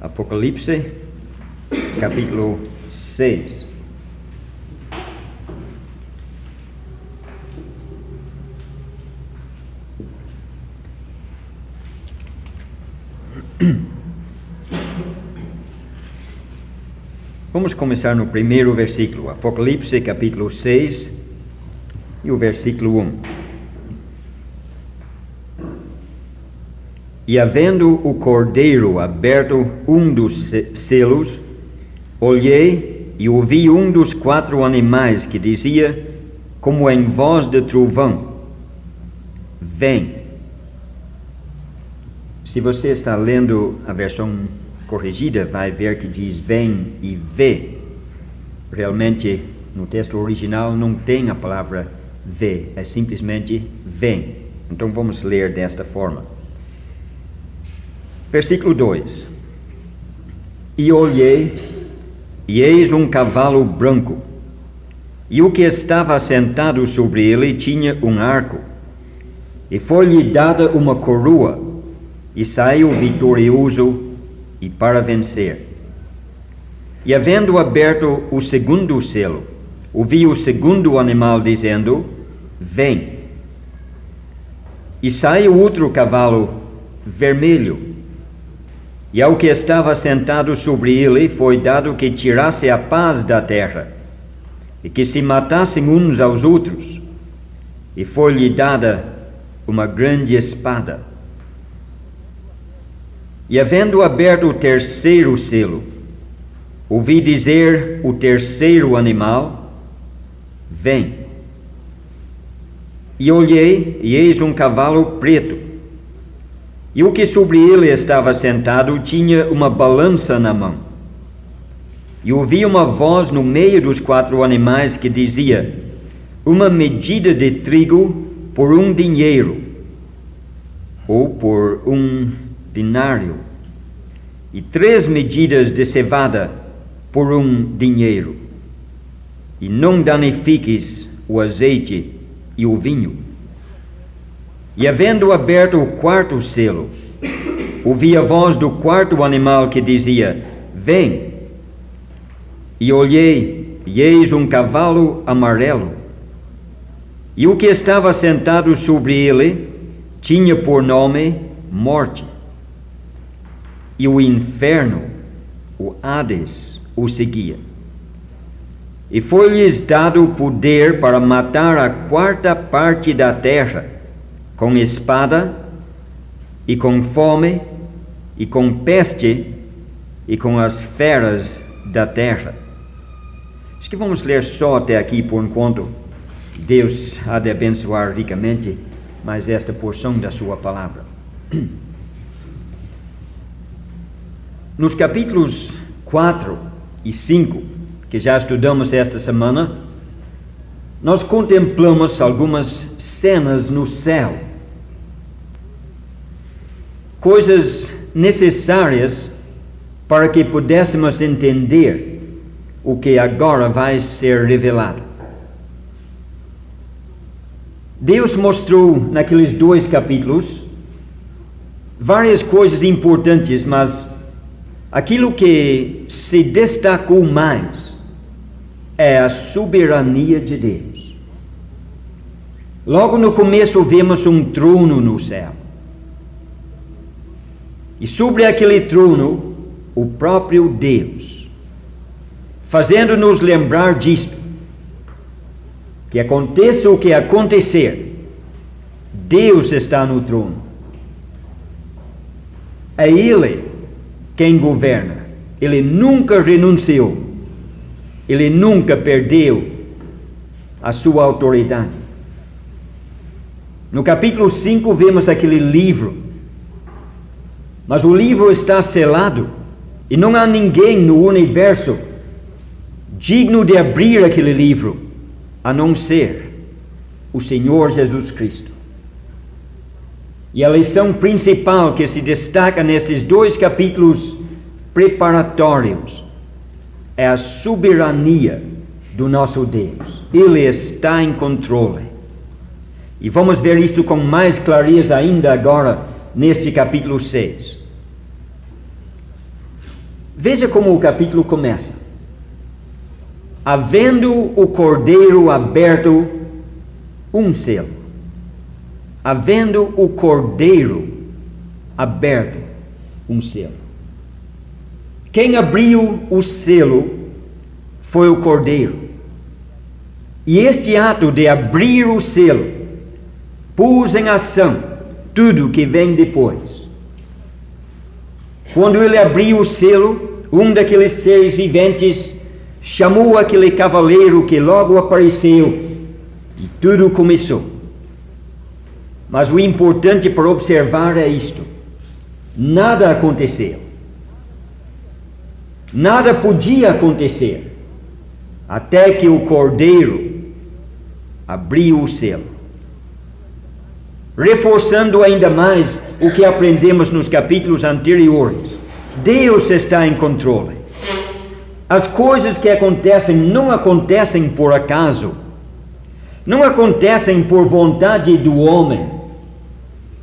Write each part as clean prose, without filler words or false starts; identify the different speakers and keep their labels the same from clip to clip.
Speaker 1: Apocalipse, capítulo 6. Vamos começar no primeiro versículo, Apocalipse, capítulo 6, e o versículo 1. E havendo o cordeiro aberto um dos selos, olhei e ouvi um dos 4 animais que dizia, como em voz de trovão: vem. Se você está lendo a versão corrigida, vai ver que diz vem e vê. Realmente, no texto original não tem a palavra vê, é simplesmente vem. Então vamos ler desta forma. Versículo 2. E olhei, e eis um cavalo branco, e o que estava sentado sobre ele tinha um arco, e foi-lhe dada uma coroa, e saiu vitorioso e para vencer. E havendo aberto o segundo selo, ouvi o segundo animal dizendo: vem. E saiu outro cavalo vermelho, e ao que estava sentado sobre ele foi dado que tirasse a paz da terra, e que se matassem uns aos outros, e foi-lhe dada uma grande espada. E havendo aberto o terceiro selo, ouvi dizer o terceiro animal: vem. E olhei, e eis um cavalo preto, e o que sobre ele estava sentado tinha uma balança na mão. E ouvi uma voz no meio dos 4 animais que dizia: uma medida de trigo por 1 dinheiro, ou por 1 dinário, e 3 medidas de cevada por 1 dinheiro, e não danifiques o azeite e o vinho. E havendo aberto o 4º selo, ouvi a voz do 4º animal que dizia: vem. E olhei, e eis um cavalo amarelo, e o que estava sentado sobre ele tinha por nome Morte, e o inferno, o Hades, o seguia. E foi-lhes dado poder para matar a 4ª parte da terra, com espada, e com fome, e com peste, e com as feras da terra. Acho que vamos ler só até aqui por enquanto. Deus há de abençoar ricamente mais esta porção da sua palavra. Nos capítulos 4 e 5, que já estudamos esta semana, nós contemplamos algumas cenas no céu, coisas necessárias para que pudéssemos entender o que agora vai ser revelado. Deus mostrou naqueles 2 capítulos várias coisas importantes, mas aquilo que se destacou mais é a soberania de Deus. Logo no começo vemos um trono no céu. E sobre aquele trono, o próprio Deus, fazendo-nos lembrar disto, que aconteça o que acontecer, Deus está no trono. É Ele quem governa. Ele nunca renunciou. Ele nunca perdeu a sua autoridade. No capítulo 5 vemos aquele livro, mas o livro está selado e não há ninguém no universo digno de abrir aquele livro, a não ser o Senhor Jesus Cristo. E a lição principal que se destaca nestes 2 capítulos preparatórios é a soberania do nosso Deus. Ele está em controle. E vamos ver isto com mais clareza ainda agora neste capítulo 6. Veja como o capítulo começa. Havendo o cordeiro aberto um selo. Havendo o cordeiro aberto um selo. Quem abriu o selo foi o cordeiro. E este ato de abrir o selo pôs em ação tudo que vem depois. Quando ele abriu o selo, um daqueles seres viventes chamou aquele cavaleiro que logo apareceu e tudo começou. Mas o importante para observar é isto: nada aconteceu. Nada podia acontecer até que o cordeiro abriu o selo. Reforçando ainda mais o que aprendemos nos capítulos anteriores, Deus está em controle. As coisas que acontecem não acontecem por acaso, não acontecem por vontade do homem,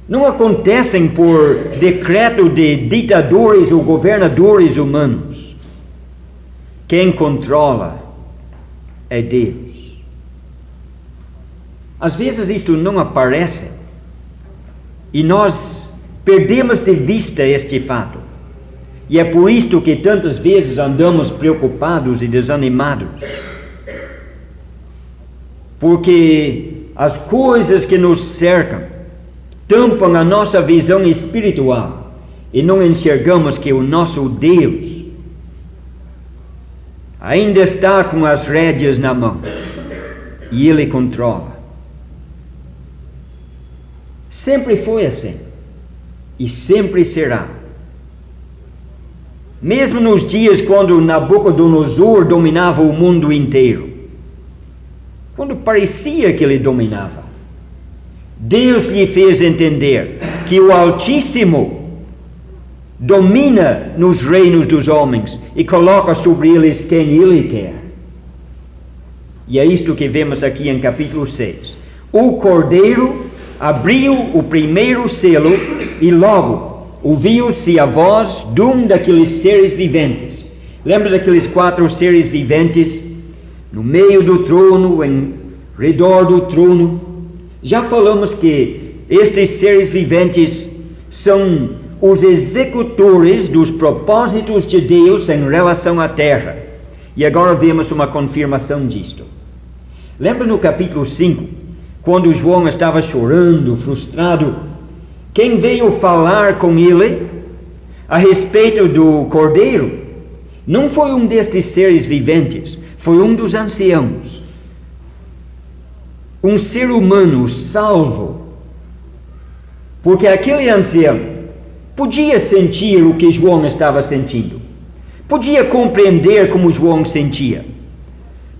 Speaker 1: não acontecem por decreto de ditadores ou governadores humanos. Quem controla é Deus. Às vezes isto não aparece e nós perdemos de vista este fato. E é por isto que tantas vezes andamos preocupados e desanimados. Porque as coisas que nos cercam tampam a nossa visão espiritual e não enxergamos que o nosso Deus ainda está com as rédeas na mão e Ele controla. Sempre foi assim e sempre será. Mesmo nos dias quando Nabucodonosor dominava o mundo inteiro, quando parecia que ele dominava, Deus lhe fez entender que o Altíssimo domina nos reinos dos homens e coloca sobre eles quem Ele quer. E é isto que vemos aqui em capítulo 6. O cordeiro abriu o primeiro selo e logo ouviu-se a voz de um daqueles seres viventes. Lembra daqueles 4 seres viventes no meio do trono, em redor do trono? Já falamos que estes seres viventes são os executores dos propósitos de Deus em relação à terra. E agora vemos uma confirmação disto. Lembra no capítulo 5, quando João estava chorando, frustrado, quem veio falar com ele a respeito do cordeiro não foi um destes seres viventes, foi um dos anciãos. Um ser humano salvo, porque aquele ancião podia sentir o que João estava sentindo, podia compreender como João sentia,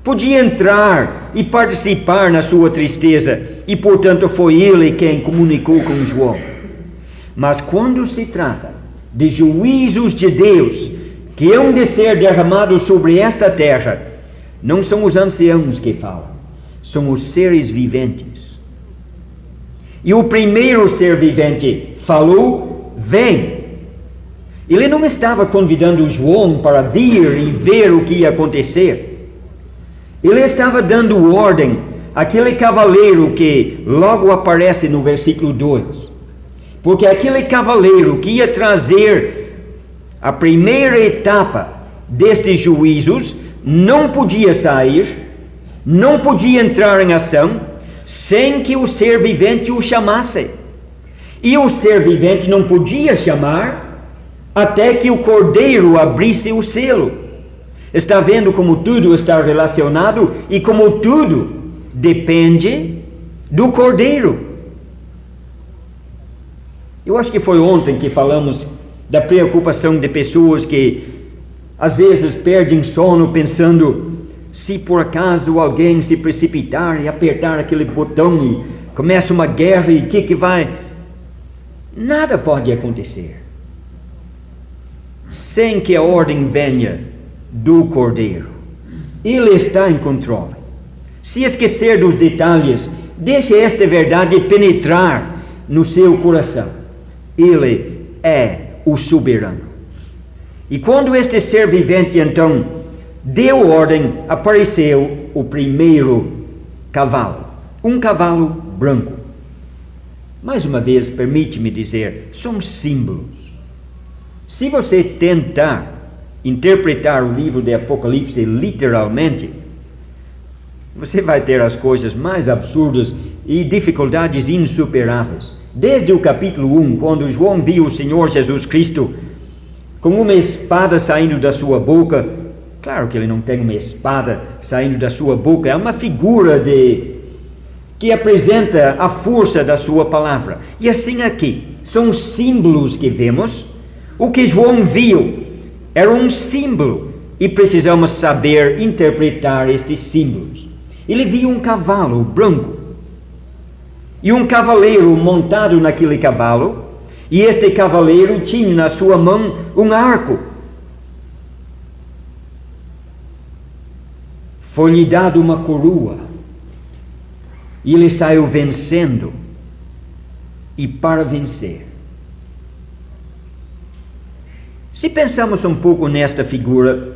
Speaker 1: podia entrar e participar na sua tristeza, e portanto foi ele quem comunicou com João. Mas quando se trata de juízos de Deus que hão de ser derramados sobre esta terra, não são os anciãos que falam, são os seres viventes. E o primeiro ser vivente falou: vem. Ele não estava convidando João para vir e ver o que ia acontecer. Ele estava dando ordem àquele cavaleiro que logo aparece no versículo 2. Porque aquele cavaleiro que ia trazer a primeira etapa destes juízos não podia sair, não podia entrar em ação sem que o ser vivente o chamasse. E o ser vivente não podia chamar até que o cordeiro abrisse o selo. Está vendo como tudo está relacionado e como tudo depende do cordeiro. Eu acho que foi ontem que falamos da preocupação de pessoas que às vezes perdem sono pensando: se por acaso alguém se precipitar e apertar aquele botão e começa uma guerra, e o que vai? Nada pode acontecer sem que a ordem venha do Cordeiro. Ele está em controle. Se esquecer dos detalhes, deixe esta verdade penetrar no seu coração. Ele é o soberano. E quando este ser vivente então deu ordem, apareceu o primeiro cavalo, um cavalo branco. Mais uma vez, permite-me dizer, são símbolos. Se você tentar interpretar o livro de Apocalipse literalmente, você vai ter as coisas mais absurdas e dificuldades insuperáveis. Desde o capítulo 1, quando João viu o Senhor Jesus Cristo com uma espada saindo da sua boca, claro que ele não tem uma espada saindo da sua boca, é uma figura que apresenta a força da sua palavra. E assim aqui, são símbolos que vemos. O que João viu era um símbolo e precisamos saber interpretar estes símbolos. Ele viu um cavalo branco e um cavaleiro montado naquele cavalo, e este cavaleiro tinha na sua mão um arco. Foi-lhe dado uma coroa e ele saiu vencendo e para vencer. Se pensamos um pouco nesta figura,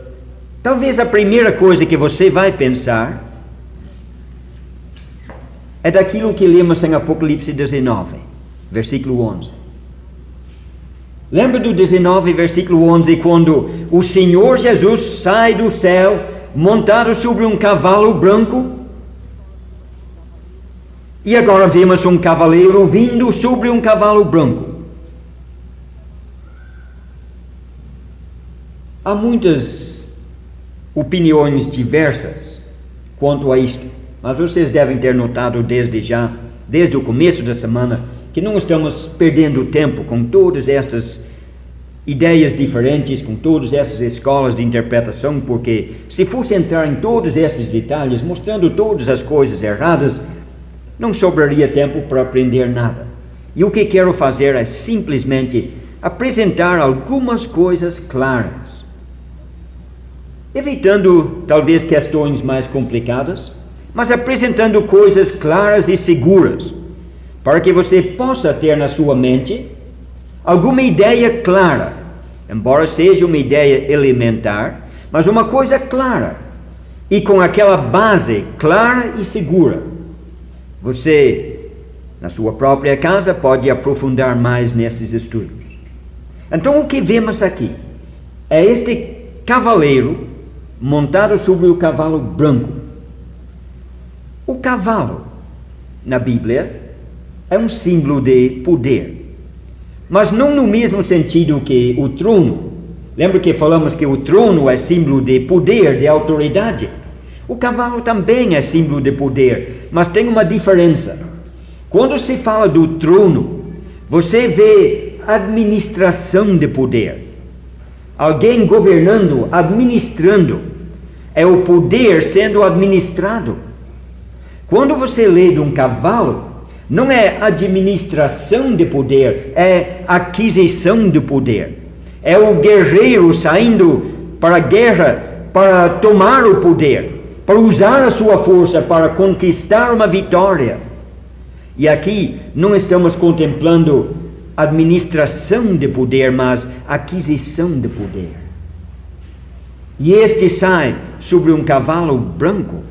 Speaker 1: talvez a primeira coisa que você vai pensar é daquilo que lemos em Apocalipse 19, versículo 11. Lembra do 19, versículo 11, quando o Senhor Jesus sai do céu montado sobre um cavalo branco? E agora vemos um cavaleiro vindo sobre um cavalo branco. Há muitas opiniões diversas quanto a isto, mas vocês devem ter notado desde o começo da semana, que não estamos perdendo tempo com todas estas ideias diferentes, com todas essas escolas de interpretação, porque se fosse entrar em todos esses detalhes, mostrando todas as coisas erradas, não sobraria tempo para aprender nada. E o que quero fazer é simplesmente apresentar algumas coisas claras, evitando talvez questões mais complicadas, mas apresentando coisas claras e seguras, para que você possa ter na sua mente alguma ideia clara, embora seja uma ideia elementar, mas uma coisa clara, e com aquela base clara e segura, você, na sua própria casa, pode aprofundar mais nesses estudos. Então o que vemos aqui é este cavaleiro montado sobre o cavalo branco. O cavalo, na Bíblia, é um símbolo de poder, mas não no mesmo sentido que o trono. Lembra que falamos que o trono é símbolo de poder, de autoridade? O cavalo também é símbolo de poder, mas tem uma diferença. Quando se fala do trono, você vê administração de poder. Alguém governando, administrando. É o poder sendo administrado. Quando você lê de um cavalo, não é administração de poder, é aquisição de poder. É o guerreiro saindo para a guerra para tomar o poder, para usar a sua força para conquistar uma vitória. E aqui não estamos contemplando administração de poder, mas aquisição de poder. E este sai sobre um cavalo branco.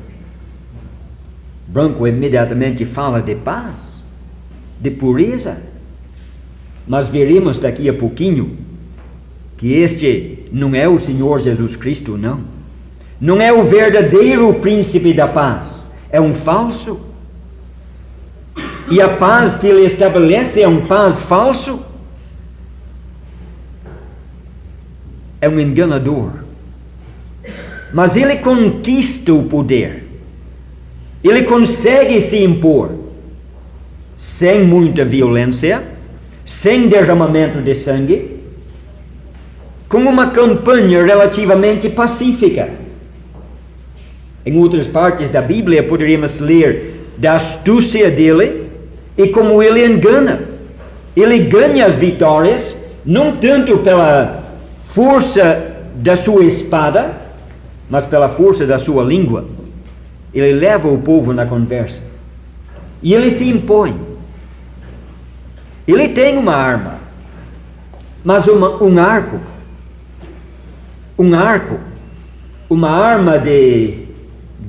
Speaker 1: Branco imediatamente fala de paz, de pureza. Mas veremos daqui a pouquinho que este não é o Senhor Jesus Cristo, não. Não é o verdadeiro príncipe da paz, é um falso. E a paz que ele estabelece é um paz falso. É um enganador. Mas ele conquista o poder. Ele consegue se impor sem muita violência, sem derramamento de sangue, com uma campanha relativamente pacífica. Em outras partes da Bíblia poderíamos ler da astúcia dele e como ele engana. Ele ganha as vitórias, não tanto pela força da sua espada, mas pela força da sua língua. Ele leva o povo na conversa. E ele se impõe. Ele tem uma arma, mas um arco. um arco, uma arma de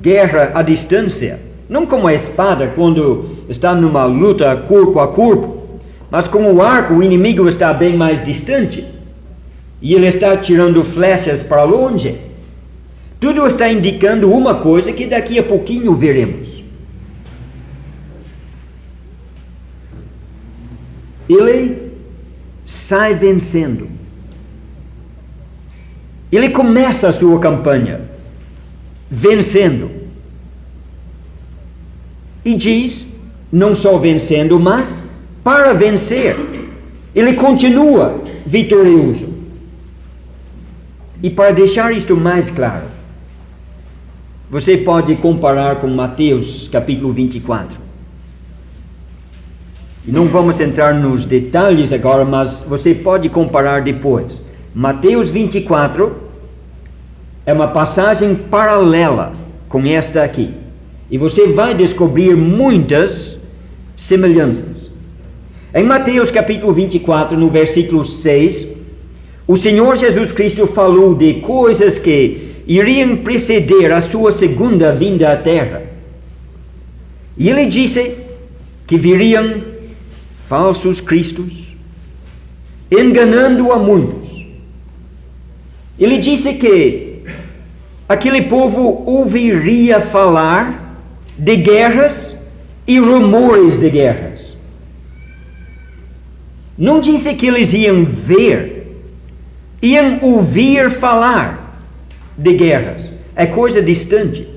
Speaker 1: guerra à distância, não como a espada quando está numa luta corpo a corpo, mas com o arco o inimigo está bem mais distante e ele está tirando flechas para longe. Tudo está indicando uma coisa que daqui a pouquinho veremos. Ele sai vencendo. Ele começa a sua campanha vencendo. E diz, não só vencendo, mas para vencer. Ele continua vitorioso. E para deixar isto mais claro, você pode comparar com Mateus capítulo 24. E não vamos entrar nos detalhes agora, mas você pode comparar depois. Mateus 24 é uma passagem paralela com esta aqui. E você vai descobrir muitas semelhanças. Em Mateus capítulo 24, no versículo 6, o Senhor Jesus Cristo falou de coisas que iriam preceder a sua segunda vinda à terra. E ele disse que viriam falsos cristos, enganando a muitos. Ele disse que aquele povo ouviria falar de guerras e rumores de guerras. Não disse que eles iam ver, iam ouvir falar de guerras. É coisa distante.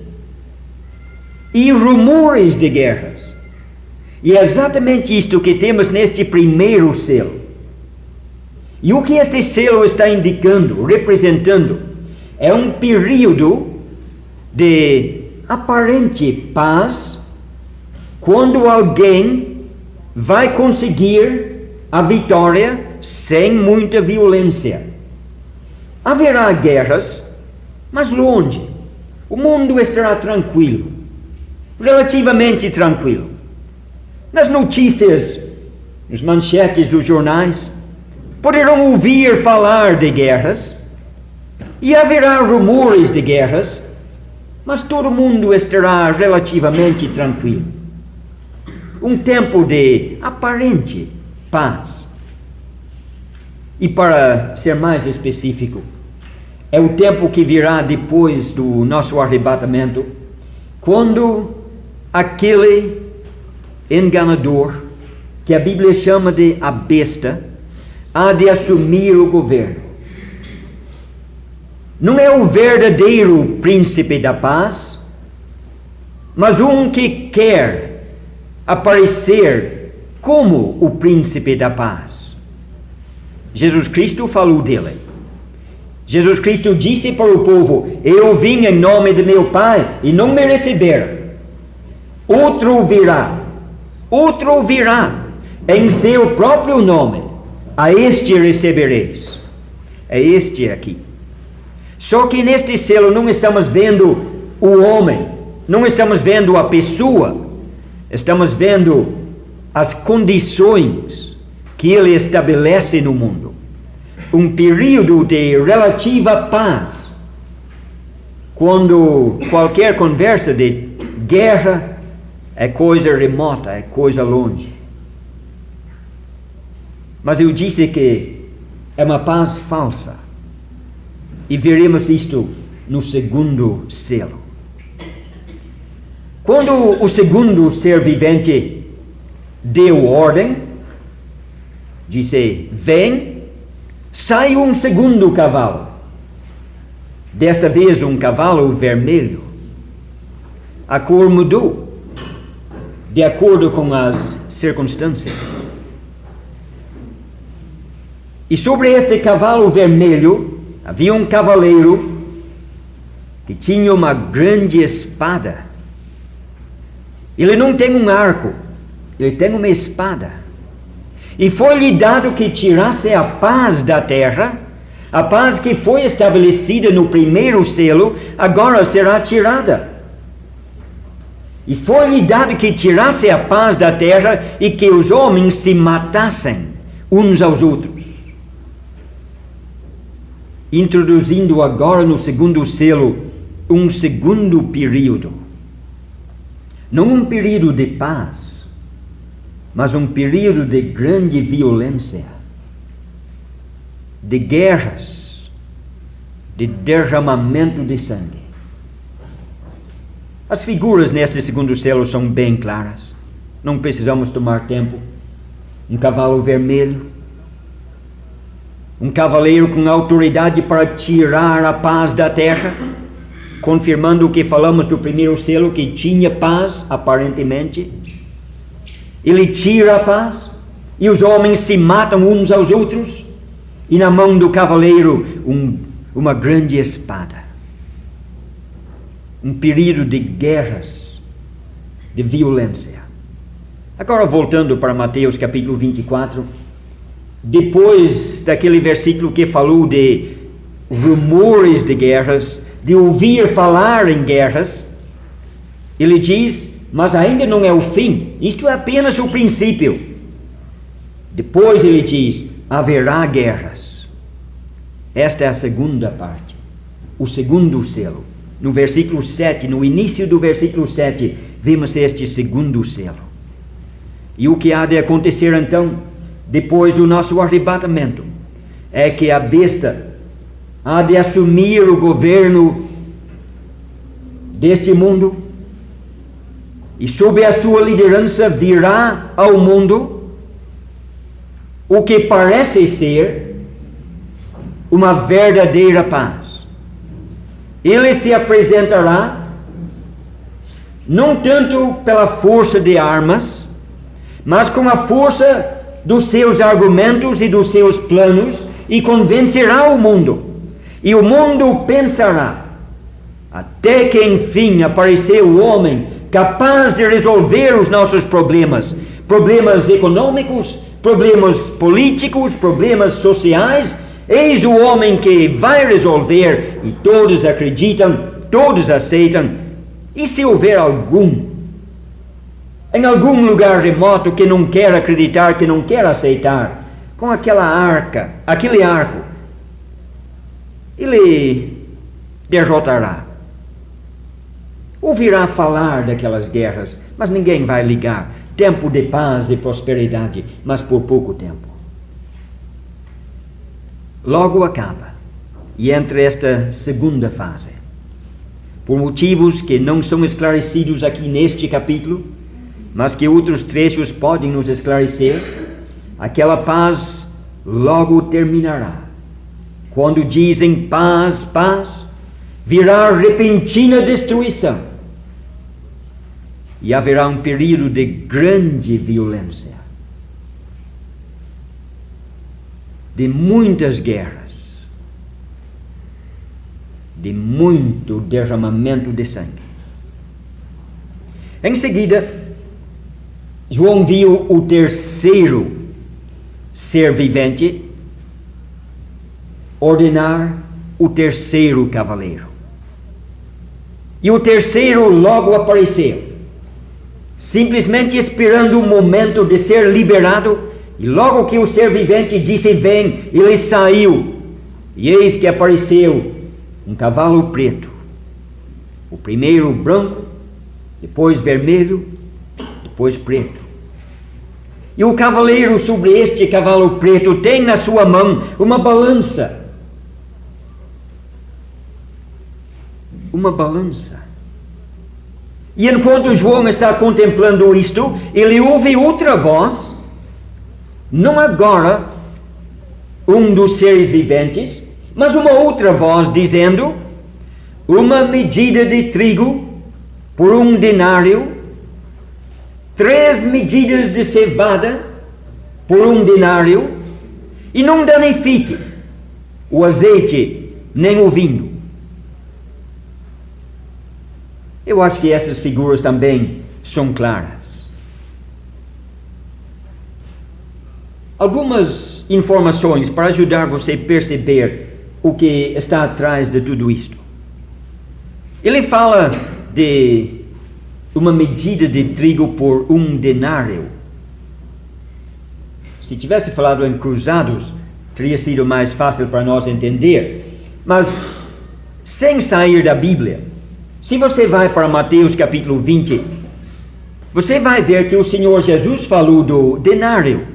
Speaker 1: E rumores de guerras. E é exatamente isto que temos neste primeiro selo. E o que este selo está indicando, representando, é um período de aparente paz, quando alguém vai conseguir a vitória sem muita violência. Haverá guerras, mas longe. O mundo estará tranquilo, relativamente tranquilo. Nas notícias, nos manchetes dos jornais, poderão ouvir falar de guerras, e haverá rumores de guerras, mas todo mundo estará relativamente tranquilo. Um tempo de aparente paz. E para ser mais específico, é o tempo que virá depois do nosso arrebatamento, quando aquele enganador, que a Bíblia chama de a besta, há de assumir o governo. Não é o verdadeiro príncipe da paz, mas um que quer aparecer como o príncipe da paz. Jesus Cristo falou dele. Jesus Cristo disse para o povo: eu vim em nome de meu Pai e não me receberam. Outro virá em seu próprio nome, a este recebereis. É este aqui. Só que neste selo não estamos vendo o homem, não estamos vendo a pessoa, estamos vendo as condições que ele estabelece no mundo. Um período de relativa paz, quando qualquer conversa de guerra é coisa remota, é coisa longe. Mas eu disse que é uma paz falsa. E veremos isto no segundo selo. Quando o segundo ser vivente deu ordem, disse: vem, sai um segundo cavalo. Desta vez um cavalo vermelho. A cor mudou, de acordo com as circunstâncias. E sobre este cavalo vermelho havia um cavaleiro que tinha uma grande espada. Ele não tem um arco, ele tem uma espada. E foi-lhe dado que tirasse a paz da terra. A paz que foi estabelecida no primeiro selo, agora será tirada. E foi-lhe dado que tirasse a paz da terra e que os homens se matassem uns aos outros. introduzindo agora no segundo selo um segundo período. Não um período de paz, mas um período de grande violência, de guerras, de derramamento de sangue. As figuras neste segundo selo são bem claras. Não precisamos tomar tempo. Um cavalo vermelho, um cavaleiro com autoridade para tirar a paz da terra, confirmando o que falamos do primeiro selo, que tinha paz, aparentemente. Ele tira a paz, e os homens se matam uns aos outros, e na mão do cavaleiro uma grande espada. Um período de guerras, de violência. Agora voltando para Mateus capítulo 24, depois daquele versículo que falou de rumores de guerras, de ouvir falar em guerras, ele diz, mas ainda não é o fim, isto é apenas o princípio. Depois ele diz, haverá guerras. Esta é a segunda parte, o segundo selo. No versículo 7, no início do versículo 7, vemos este segundo selo. E o que há de acontecer então, depois do nosso arrebatamento, é que a besta há de assumir o governo deste mundo, e sob a sua liderança virá ao mundo o que parece ser uma verdadeira paz. Ele se apresentará não tanto pela força de armas, mas com a força dos seus argumentos e dos seus planos, e convencerá o mundo. E o mundo pensará, até que enfim apareceu o homem capaz de resolver os nossos problemas, problemas econômicos, problemas políticos, problemas sociais. Eis o homem que vai resolver, e todos acreditam, todos aceitam. E se houver em algum lugar remoto que não quer acreditar, que não quer aceitar, com aquele arco, ele derrotará. Ouvirá falar daquelas guerras, mas ninguém vai ligar. Tempo de paz e prosperidade, mas por pouco tempo. Logo acaba, e entra esta segunda fase. Por motivos que não são esclarecidos aqui neste capítulo, mas que outros trechos podem nos esclarecer, aquela paz logo terminará. Quando dizem paz, paz, virá repentina destruição. E haverá um período de grande violência, de muitas guerras, de muito derramamento de sangue. Em seguida, João viu o terceiro ser vivente ordenar o terceiro cavaleiro. E o terceiro logo apareceu, simplesmente esperando o momento de ser liberado, e logo que o ser vivente disse vem, ele saiu, e eis que apareceu um cavalo preto, o primeiro branco, depois vermelho, depois preto. E o cavaleiro sobre este cavalo preto tem na sua mão uma balança. Uma balança. E enquanto João está contemplando isto, ele ouve outra voz, não agora um dos seres viventes, mas uma outra voz dizendo, uma medida de trigo por 1 denário, 3 medidas de cevada por 1 denário, e não danifique o azeite nem o vinho. Eu acho que estas figuras também são claras. Algumas informações para ajudar você a perceber o que está atrás de tudo isto. Ele fala de uma medida de trigo por 1 denário. Se tivesse falado em cruzados, teria sido mais fácil para nós entender. Mas, sem sair da Bíblia, se você vai para Mateus capítulo 20, você vai ver que o Senhor Jesus falou do denário.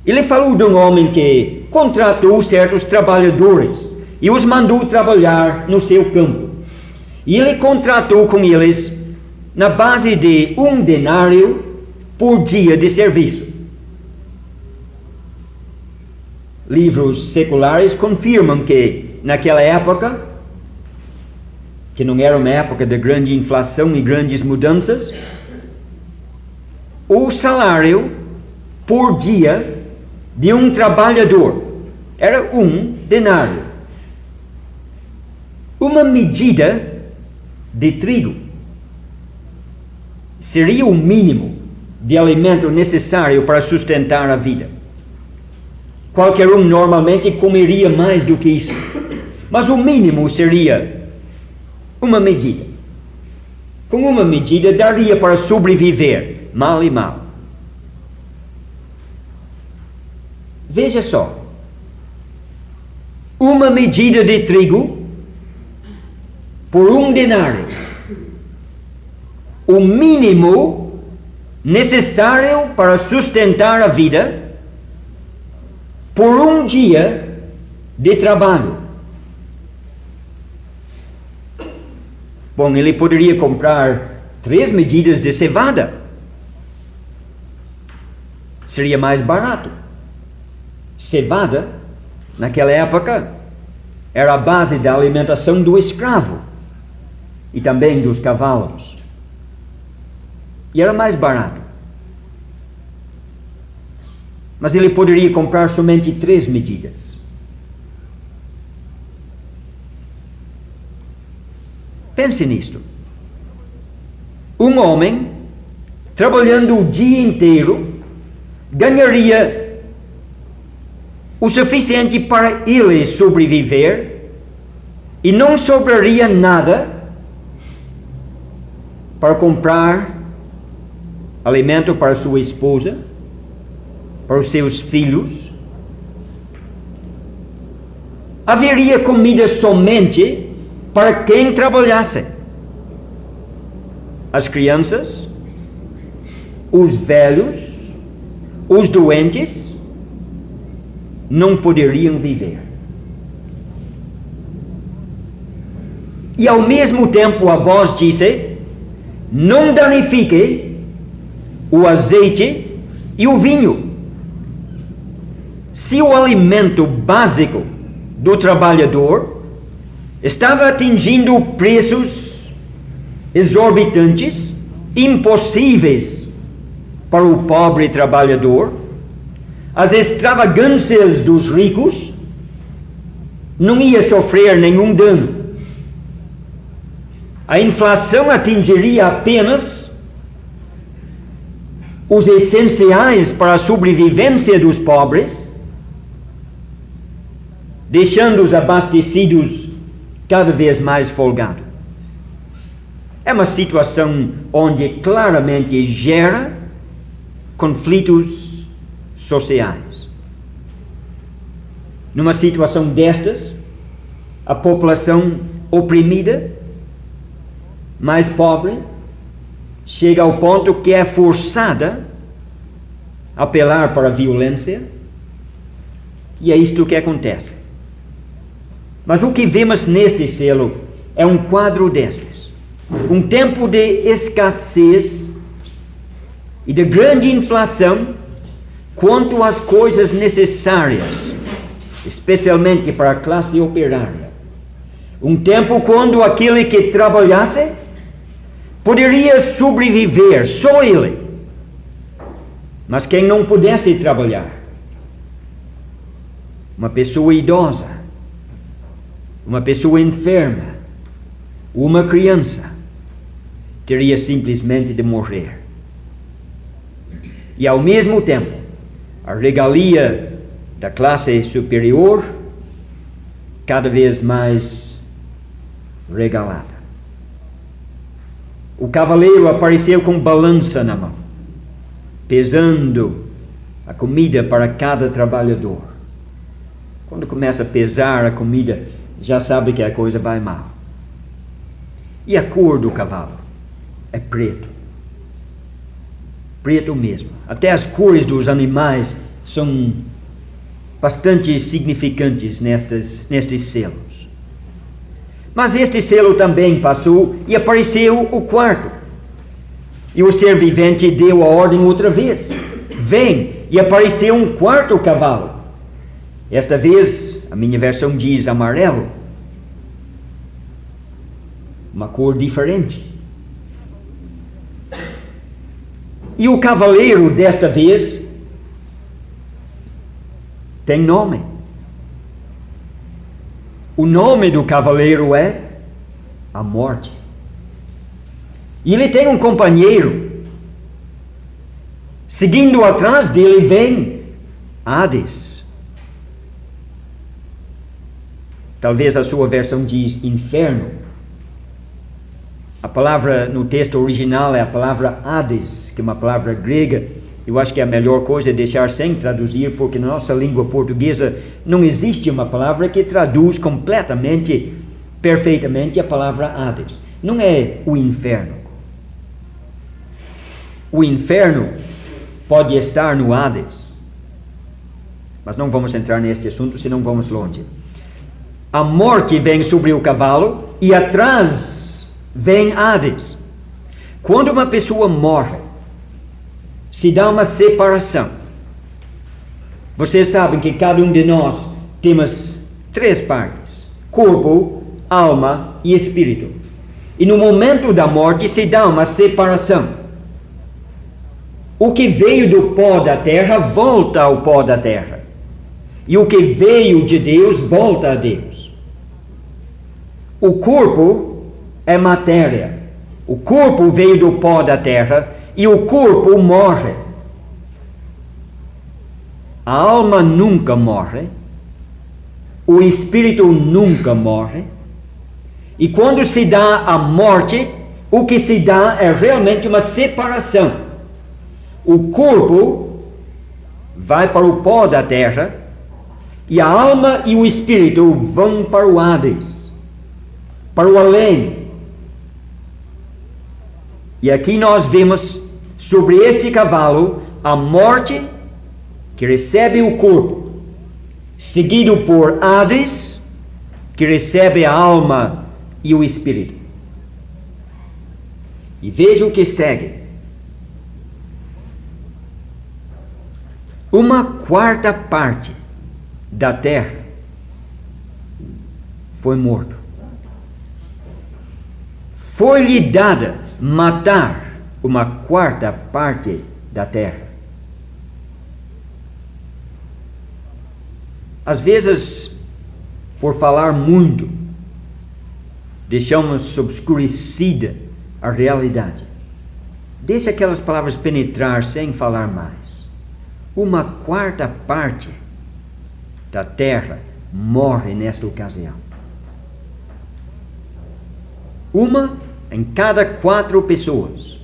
Speaker 1: Ele falou de um homem que contratou certos trabalhadores e os mandou trabalhar no seu campo. E ele contratou com eles na base de 1 denário por dia de serviço. Livros seculares confirmam que naquela época, que não era uma época de grande inflação e grandes mudanças, o salário por dia de um trabalhador era 1 denário. Uma medida de trigo seria o mínimo de alimento necessário para sustentar a vida. Qualquer um normalmente comeria mais do que isso, mas o mínimo seria uma medida. Com uma medida daria para sobreviver, mal e mal. Veja só, uma medida de trigo por 1 denário, o mínimo necessário para sustentar a vida por 1 dia de trabalho. Bom, ele poderia comprar 3 medidas de cevada. Seria mais barato. Cevada, naquela época, era a base da alimentação do escravo e também dos cavalos. E era mais barato. Mas ele poderia comprar somente 3 medidas. Pense nisto. Um homem, trabalhando o dia inteiro, ganharia o suficiente para ele sobreviver e não sobraria nada para comprar alimento para sua esposa, para os seus filhos. Haveria comida somente para quem trabalhasse. As crianças, os velhos, os doentes não poderiam viver. E ao mesmo tempo a voz disse: não danifique o azeite e o vinho. Se o alimento básico do trabalhador estava atingindo preços exorbitantes, impossíveis para o pobre trabalhador, as extravagâncias dos ricos não ia sofrer nenhum dano. A inflação atingiria apenas os essenciais para a sobrevivência dos pobres, deixando-os abastecidos cada vez mais folgados. É uma situação onde claramente gera conflitos sociais. Numa situação destas, a população oprimida, mais pobre, chega ao ponto que é forçada a apelar para a violência, e é isto que acontece. Mas o que vemos neste selo é um quadro destes. Um tempo de escassez e de grande inflação quanto às coisas necessárias, especialmente para a classe operária. Um tempo quando aquele que trabalhasse poderia sobreviver, só ele. Mas quem não pudesse trabalhar, uma pessoa idosa, uma pessoa enferma, uma criança, teria simplesmente de morrer. E ao mesmo tempo, a regalia da classe superior cada vez mais regalada. O cavaleiro apareceu com balança na mão, pesando a comida para cada trabalhador. Quando começa a pesar a comida, já sabe que a coisa vai mal. E a cor do cavalo? É preto. Preto mesmo. Até as cores dos animais são bastante significantes nestes selos. Mas este selo também passou e apareceu o quarto. E o ser vivente deu a ordem outra vez. Vem, e apareceu um quarto cavalo. Esta vez, a minha versão diz amarelo. Uma cor diferente. E o cavaleiro desta vez tem nome. O nome do cavaleiro é a morte. E ele tem um companheiro. Seguindo atrás dele vem Hades. Talvez a sua versão diz inferno. A palavra no texto original é a palavra Hades, que é uma palavra grega. Eu acho que a melhor coisa é deixar sem traduzir, porque na nossa língua portuguesa não existe uma palavra que traduz completamente, perfeitamente a palavra Hades. Não é o inferno. O inferno pode estar no Hades. Mas não vamos entrar neste assunto, senão vamos longe. A morte vem sobre o cavalo e atrás vem Hades. Quando uma pessoa morre, se dá uma separação. Vocês sabem que cada um de nós temos 3 partes: corpo, alma e espírito. E no momento da morte se dá uma separação. O que veio do pó da terra volta ao pó da terra. E o que veio de Deus volta a Deus. O corpo é matéria. O corpo veio do pó da terra e o corpo morre. A alma nunca morre. O espírito nunca morre. E quando se dá a morte, o que se dá é realmente uma separação. O corpo vai para o pó da terra e a alma e o espírito vão para o Hades, para o além. E aqui nós vemos sobre este cavalo a morte que recebe o corpo, seguido por Hades, que recebe a alma e o espírito. E veja o que segue. Uma quarta parte da terra foi morto. Foi-lhe dada matar uma quarta parte da terra. Às vezes, por falar muito, deixamos obscurecida a realidade. Deixe aquelas palavras penetrar sem falar mais. Uma quarta parte da terra morre nesta ocasião. Uma em cada 4 pessoas.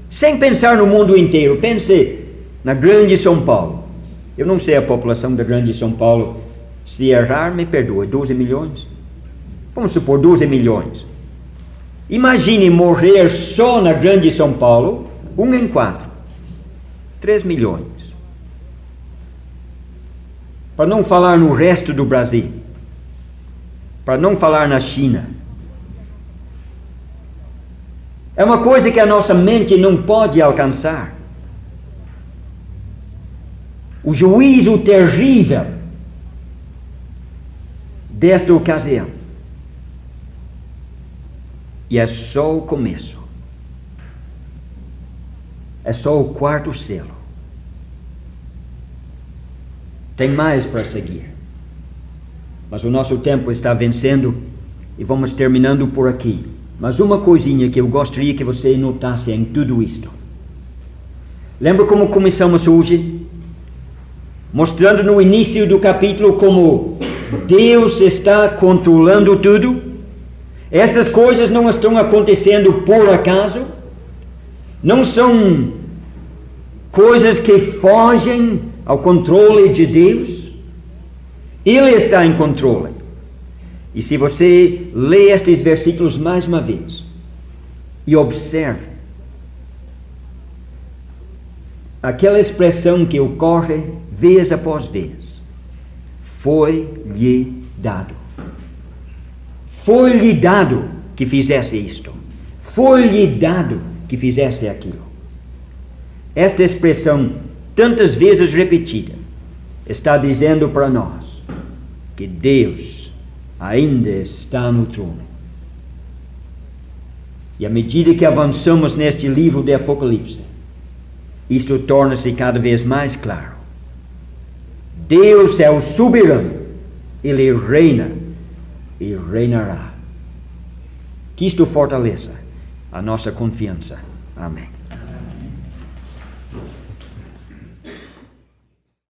Speaker 1: Sem pensar no mundo inteiro, pense na grande São Paulo. Eu não sei a população da grande São Paulo. Se errar, me perdoe, 12 milhões? Vamos supor 12 milhões. Imagine morrer só na grande São Paulo, 1 em 4. 3 milhões. Para não falar no resto do Brasil. Para não falar na China. É uma coisa que a nossa mente não pode alcançar. O juízo terrível desta ocasião. E é só o começo. É só o 4º selo. Tem mais para seguir. Mas o nosso tempo está vencendo e vamos terminando por aqui. Mas uma coisinha que eu gostaria que você notasse em tudo isto. Lembra como começamos hoje? Mostrando no início do capítulo como Deus está controlando tudo. Estas coisas não estão acontecendo por acaso. Não são coisas que fogem ao controle de Deus. Ele está em controle. E se você lê estes versículos mais uma vez e observe aquela expressão que ocorre vez após vez, foi-lhe dado. Foi-lhe dado que fizesse isto. Foi-lhe dado que fizesse aquilo. Esta expressão, tantas vezes repetida, está dizendo para nós que Deus ainda está no trono. E à medida que avançamos neste livro de Apocalipse, isto torna-se cada vez mais claro. Deus é o soberano. Ele reina e reinará. Que isto fortaleça a nossa confiança. Amém.